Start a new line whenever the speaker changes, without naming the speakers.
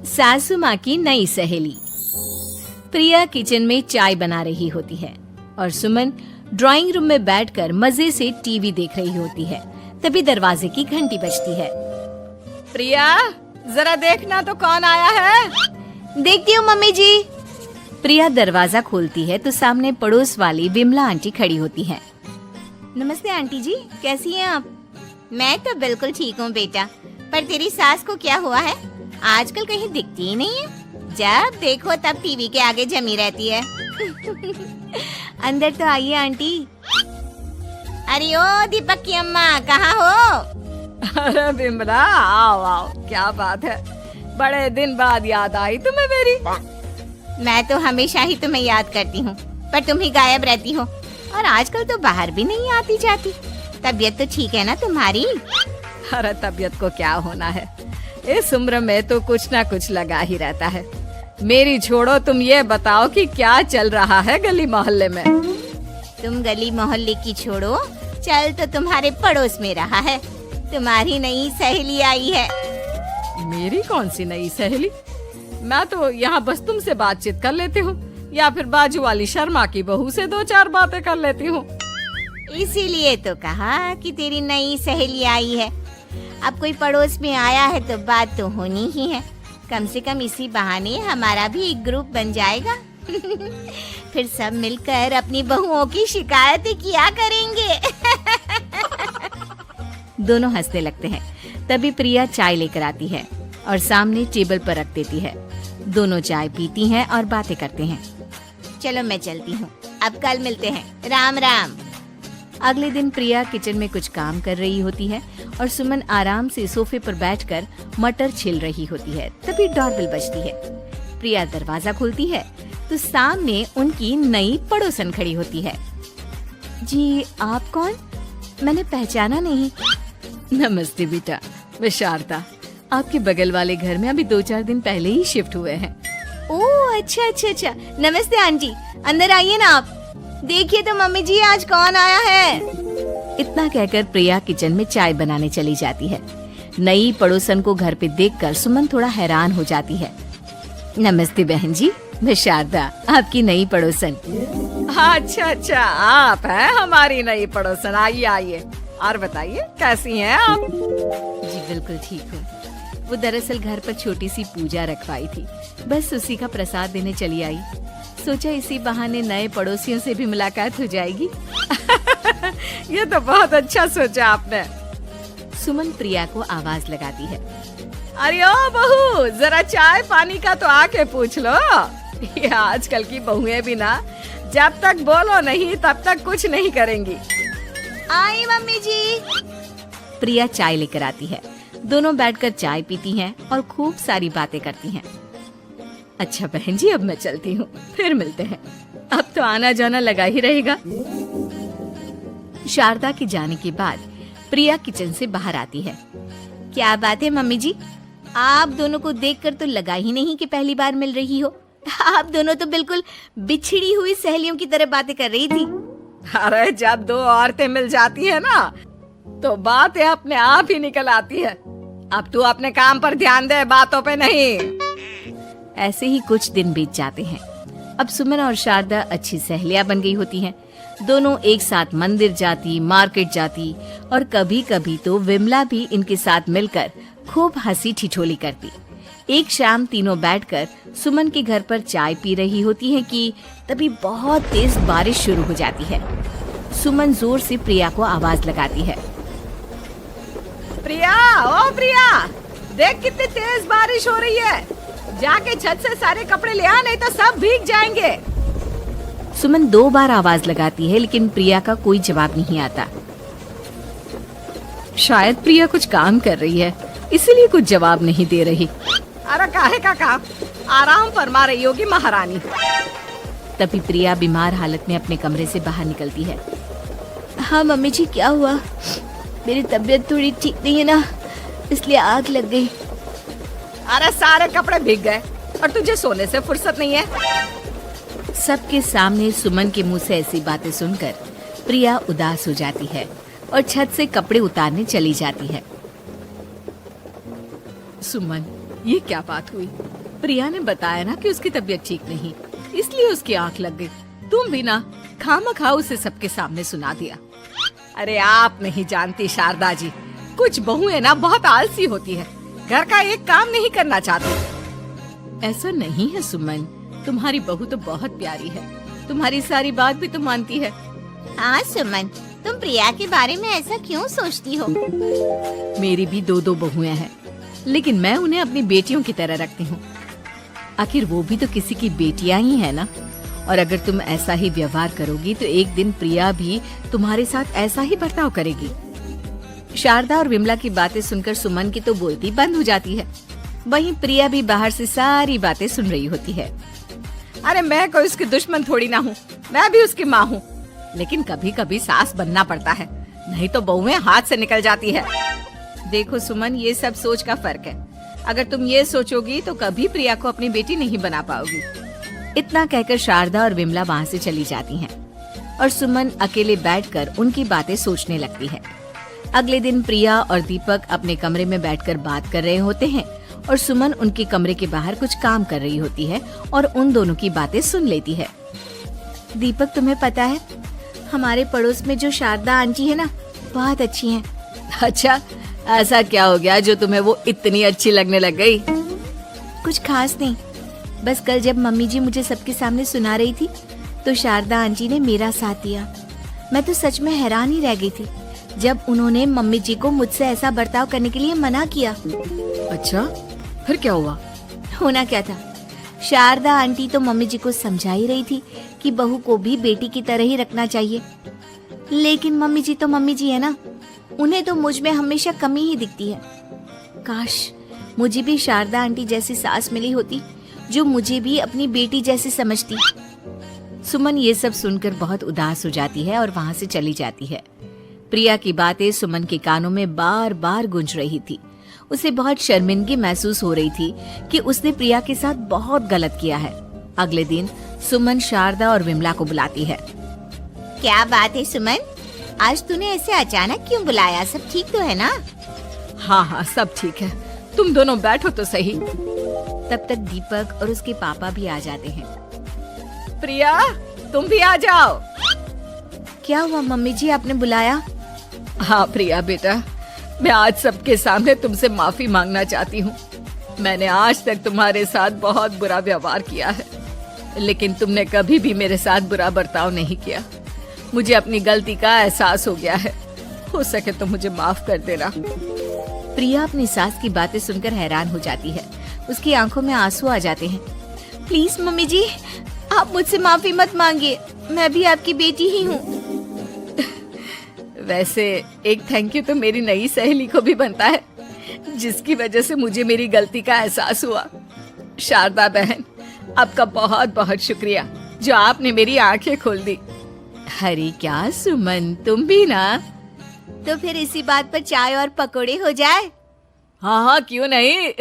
सासू माँ की नई सहेली। प्रिया किचन में चाय बना रही होती है और सुमन ड्राइंग रूम में बैठकर मजे से टीवी देख रही होती है। तभी दरवाजे की घंटी बजती है।
प्रिया, जरा देखना तो कौन आया है।
देखती हूँ मम्मी जी। प्रिया दरवाजा खोलती है तो सामने पड़ोस वाली विमला आंटी खड़ी होती है। नमस्ते आंटी जी, कैसी हैं आप?
मैं तो बिल्कुल ठीक हूँ बेटा, पर तेरी सास को क्या हुआ है? आजकल कहीं दिखती ही नहीं है। जब देखो तब टीवी के आगे जमी रहती है।
अंदर तो आइए आंटी।
अरे ओ दीपक की अम्मा, कहाँ हो?
अरे बिमला, आओ आओ, क्या बात है, बड़े दिन बाद याद आई तुम्हें मेरी।
मैं तो हमेशा ही तुम्हें याद करती हूँ, पर तुम ही गायब रहती हो और आजकल तो बाहर भी नहीं आती जाती। तबीयत तो ठीक है ना तुम्हारी?
अरे तबीयत को क्या होना है, इस उम्र में तो कुछ ना कुछ लगा ही रहता है। मेरी छोड़ो, तुम ये बताओ कि क्या चल रहा है गली मोहल्ले में।
तुम गली मोहल्ले की छोड़ो, चल तो तुम्हारे पड़ोस में रहा है। तुम्हारी नई सहेली आई है।
मेरी कौन सी नई सहेली? मैं तो यहाँ बस तुमसे बातचीत कर लेती हूँ या फिर बाजू वाली शर्मा की बहू से 2-4 बातें कर लेती हूँ।
इसीलिए तो कहा कि तेरी नई सहेली आई है। अब कोई पड़ोस में आया है तो बात तो होनी ही है। कम से कम इसी बहाने हमारा भी एक ग्रुप बन जाएगा। फिर सब मिलकर अपनी बहुओं की शिकायतें किया करेंगे।
दोनों हंसने लगते हैं। तभी प्रिया चाय लेकर आती है और सामने टेबल पर रख देती है। दोनों चाय पीती हैं और बातें करते हैं।
चलो मैं चलती हूँ, अब कल मिलते हैं। राम राम।
अगले दिन प्रिया किचन में कुछ काम कर रही होती है और सुमन आराम से सोफे पर बैठकर मटर छिल रही होती है। तभी डोरबेल बजती है। प्रिया दरवाजा खोलती है तो सामने उनकी नई पड़ोसन खड़ी होती है। जी, आप कौन? मैंने पहचाना नहीं। नमस्ते बेटा, मैं शारदा, आपके बगल वाले घर में अभी 2-4 दिन पहले ही शिफ्ट हुए हैं।
ओह अच्छा। नमस्ते आंटी, अंदर आइए ना आप। देखिए तो मम्मी जी, आज कौन आया है।
इतना कहकर प्रिया किचन में चाय बनाने चली जाती है। नई पड़ोसन को घर पे देखकर सुमन थोड़ा हैरान हो जाती है। नमस्ते बहन जी, मैं शारदा, आपकी नई पड़ोसन।
अच्छा, आप हैं हमारी नई पड़ोसन। आइए आइए, और बताइए कैसी हैं आप?
जी बिल्कुल ठीक हूँ। वो दरअसल घर पर छोटी सी पूजा रखवाई थी, बस उसी का प्रसाद देने चली आई। सोचा इसी बहाने नए पड़ोसियों से भी मुलाकात हो जाएगी।
ये तो बहुत अच्छा सोचा आपने।
सुमन प्रिया को आवाज लगाती है।
अरे ओ बहू, जरा चाय पानी का तो आके पूछ लो। ये आजकल की बहुएं भी ना, जब तक बोलो नहीं तब तक कुछ नहीं करेंगी।
आई मम्मी जी।
प्रिया चाय लेकर आती है। दोनों बैठकर चाय पीती हैं और खूब सारी बातें करती हैं। अच्छा बहन जी, अब मैं चलती हूँ, फिर मिलते हैं। अब तो आना जाना लगा ही रहेगा। शारदा के जाने के बाद प्रिया किचन से बाहर आती है। क्या बात है मम्मी जी, आप दोनों को देखकर तो लगा ही नहीं कि पहली बार मिल रही हो। आप दोनों तो बिल्कुल बिछड़ी हुई सहेलियों की तरह बातें कर रही थी।
अरे जब 2 औरतें मिल जाती है ना, तो बातें अपने आप ही निकल आती है। अब तू अपने काम पर ध्यान दे, बातों पे नहीं।
ऐसे ही कुछ दिन बीत जाते हैं। अब सुमन और शारदा अच्छी सहेलियां बन गई होती हैं। दोनों एक साथ मंदिर जाती, मार्केट जाती और कभी कभी तो विमला भी इनके साथ मिलकर खूब हंसी ठिठोली करती। एक शाम तीनों बैठकर सुमन के घर पर चाय पी रही होती हैं कि तभी बहुत तेज बारिश शुरू हो जाती है। सुमन जोर से प्रिया को आवाज लगाती है।
प्रिया, ओ प्रिया, देख कितनी तेज बारिश हो रही है। जाके छत से सारे कपड़े ले आ, नहीं तो सब भीग जाएंगे।
सुमन 2 बार आवाज लगाती है लेकिन प्रिया का कोई जवाब नहीं आता। शायद प्रिया कुछ काम कर रही है, इसीलिए कुछ जवाब नहीं दे रही।
अरे काहे का काम, आराम फरमा रही होगी महारानी।
तभी प्रिया बीमार हालत में अपने कमरे से बाहर निकलती है। हाँ मम्मी जी, क्या हुआ? मेरी तबीयत थोड़ी ठीक नहीं है ना, इसलिए आग लग गई।
अरे सारे कपड़े भीग गए और तुझे सोने से फुर्सत नहीं है।
सबके सामने सुमन के मुंह से ऐसी बातें सुनकर प्रिया उदास हो जाती है और छत से कपड़े उतारने चली जाती है।
सुमन, ये क्या बात हुई? प्रिया ने बताया ना कि उसकी तबीयत ठीक नहीं, इसलिए उसकी आंख लग गई। तुम भी ना खामखा उसे सबके सामने सुना दिया। अरे आप नहीं जानती शारदा जी, कुछ बहुएं ना बहुत आलसी होती है, घर का एक काम नहीं करना चाहती। ऐसा नहीं है सुमन, तुम्हारी बहू तो बहुत प्यारी है, तुम्हारी सारी बात भी तो मानती है।
हाँ सुमन, तुम प्रिया के बारे में ऐसा क्यों सोचती हो?
मेरी भी दो दो बहुएं हैं, लेकिन मैं उन्हें अपनी बेटियों की तरह रखती हूँ। आखिर वो भी तो किसी की बेटियां ही है ना। और अगर तुम ऐसा ही व्यवहार करोगी तो एक दिन प्रिया भी तुम्हारे साथ ऐसा ही बर्ताव करेगी। शारदा और विमला की बातें सुनकर सुमन की तो बोलती बंद हो जाती है। वहीं प्रिया भी बाहर से सारी बातें सुन रही होती है। अरे मैं कोई उसकी दुश्मन थोड़ी ना हूँ, मैं भी उसकी माँ हूँ, लेकिन कभी कभी सास बनना पड़ता है, नहीं तो बहुएं हाथ से निकल जाती है। देखो सुमन, ये सब सोच का फर्क है। अगर तुम ये सोचोगी तो कभी प्रिया को अपनी बेटी नहीं बना पाओगी। इतना कहकर शारदा और विमला वहाँ से चली जाती हैं और सुमन अकेले बैठकर उनकी बातें सोचने लगती है। अगले दिन प्रिया और दीपक अपने कमरे में बैठकर बात कर रहे होते हैं और सुमन उनके कमरे के बाहर कुछ काम कर रही होती है और उन दोनों की बातें सुन लेती है।
दीपक, तुम्हें पता है हमारे पड़ोस में जो शारदा आंटी है ना, बहुत अच्छी हैं।
अच्छा, ऐसा क्या हो गया जो तुम्हें वो इतनी अच्छी लगने लग गई?
कुछ खास नहीं, बस कल जब मम्मी जी मुझे सबके सामने सुना रही थी तो शारदा आंटी ने मेरा साथ दिया। मैं तो सच में हैरान ही रह गई थी जब उन्होंने मम्मी जी को मुझसे ऐसा बर्ताव करने के लिए मना किया।
अच्छा, फिर क्या हुआ?
होना क्या था, शारदा आंटी तो मम्मी जी को समझा ही रही थी कि बहू को भी बेटी की तरह ही रखना चाहिए, लेकिन मम्मी जी तो मम्मी जी है ना, उन्हें तो मुझ में हमेशा कमी ही दिखती है। काश मुझे भी शारदा आंटी जैसी सास मिली होती जो मुझे भी अपनी बेटी जैसी समझती।
सुमन ये सब सुनकर बहुत उदास हो जाती है और वहाँ से चली जाती है। प्रिया की बातें सुमन के कानों में बार बार गूंज रही थी। उसे बहुत शर्मिंदगी महसूस हो रही थी कि उसने प्रिया के साथ बहुत गलत किया है। अगले दिन सुमन शारदा और विमला को बुलाती है।
क्या बात है सुमन, आज तूने ऐसे अचानक क्यों बुलाया? सब ठीक तो है ना?
हाँ हाँ, सब ठीक है, तुम दोनों बैठो तो सही।
तब तक दीपक और उसके पापा भी आ जाते हैं।
प्रिया, तुम भी आ जाओ।
क्या हुआ मम्मी जी, आपने बुलाया?
हाँ प्रिया बेटा, मैं आज सबके सामने तुमसे माफी मांगना चाहती हूँ। मैंने आज तक तुम्हारे साथ बहुत बुरा व्यवहार किया है, लेकिन तुमने कभी भी मेरे साथ बुरा बर्ताव नहीं किया। मुझे अपनी गलती का एहसास हो गया है, हो सके तो मुझे माफ कर देना।
प्रिया अपनी सास की बातें सुनकर हैरान हो जाती है। उसकी आंखों में आंसू आ जाते हैं।
प्लीज मम्मी जी, आप मुझसे माफी मत मांगिए, मैं भी आपकी बेटी ही हूँ।
वैसे एक थैंक यू तो मेरी नई सहेली को भी बनता है, जिसकी वजह से मुझे मेरी गलती का एहसास हुआ। शारदा बहन, आपका बहुत बहुत शुक्रिया जो आपने मेरी आंखें खोल दी।
अरे क्या सुमन, तुम भी ना।
तो फिर इसी बात पर चाय और पकोड़े हो जाए?
हाँ हाँ, क्यों नहीं।